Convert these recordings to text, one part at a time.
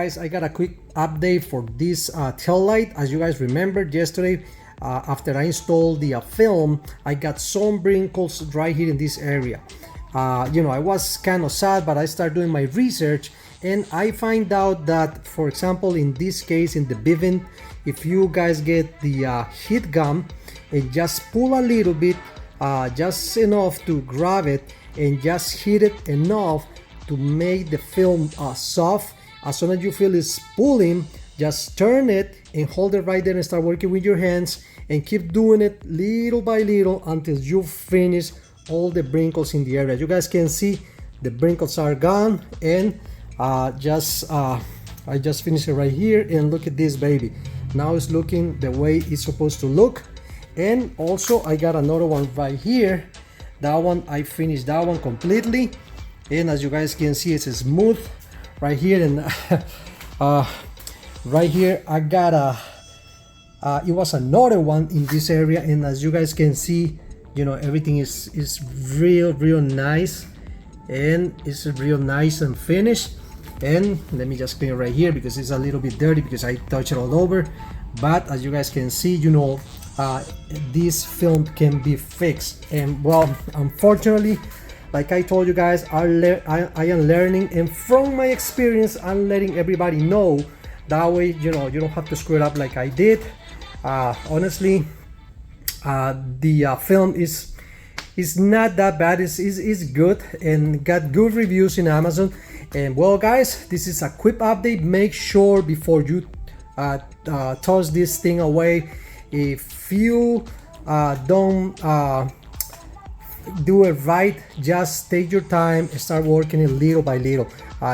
guys, I got a quick update for this tail light. As you guys remember, yesterday after I installed the film, I got some wrinkles right here in this area. You know, I was kind of sad, but I started doing my research and I find out that, for example, in this case, in the Vvivid, if you guys get the heat gun and just pull a little bit, just enough to grab it and just heat it enough to make the film soft. As soon as you feel it's pulling, just turn it and hold it right there and start working with your hands and keep doing it little by little until you finish all the wrinkles in the area. You guys can see the wrinkles are gone, and I just finished it right here, and look at this baby. Now it's looking the way it's supposed to look. And also I got another one right here. That one, I finished that one completely, and as you guys can see, it's smooth right here. And right here I got it was another one in this area, and as you guys can see, you know, everything is real nice, and it's real nice and finished. And let me just clean it right here because it's a little bit dirty because I touched it all over. But as you guys can see, you know, this film can be fixed. And well, unfortunately, like I told you guys, I am learning, and from my experience I'm letting everybody know. That way, you know, you don't have to screw it up like I did. Honestly, the film is not that bad. It's good and got good reviews in Amazon. And well guys, this is a quick update. Make sure before you toss this thing away, if you don't do it right, just take your time and start working it little by little.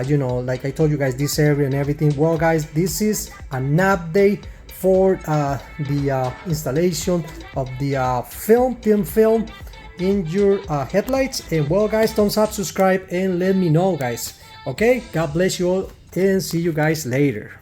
You know, like I told you guys, this area and everything. Well guys, this is an update for the installation of the thin film in your headlights. And well guys, thumbs up, subscribe, and let me know guys. Okay, God bless you all, and see you guys later.